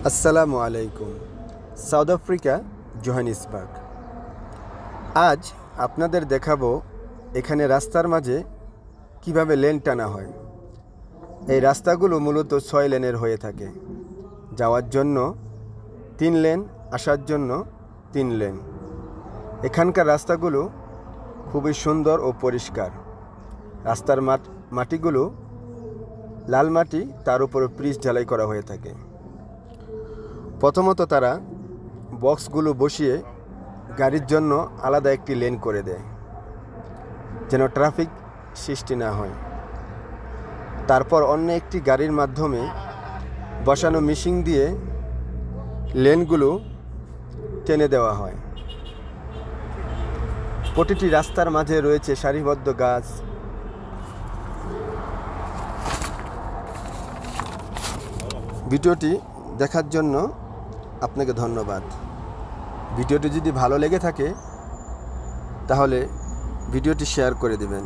আসসালামু আলাইকুম। South Africa, Johannesburg. আজ আপনাদের দেখাবো এখানে রাস্তার মাঝে কিভাবে লেন টানা হয়। এই রাস্তাগুলো মূলত 6 লেনের হয়ে থাকে। যাওয়ার জন্য 3 লেন, আসার জন্য 3 লেন। এখানকার রাস্তাগুলো খুবই সুন্দর ও পরিষ্কার। রাস্তার মাটিগুলো লাল মাটি, তার উপরে পিচ ঢালাই করা হয়ে থাকে। প্রথমত তারা বক্সগুলো বসিয়ে গাড়ির জন্য আলাদা একটি লেন করে দেয়, যেন ট্রাফিক সৃষ্টি না হয়। তারপর অন্য একটি গাড়ির মাধ্যমে বসানো মেশিন দিয়ে লেনগুলো টেনে দেওয়া হয়। প্রতিটি রাস্তার মাঝে রয়েছে সারিবদ্ধ গাছ। ভিডিওটি দেখার জন্য আপনাকে ধন্যবাদ। ভিডিওটি যদি ভালো লেগে থাকে তাহলে ভিডিওটি শেয়ার করে দেবেন।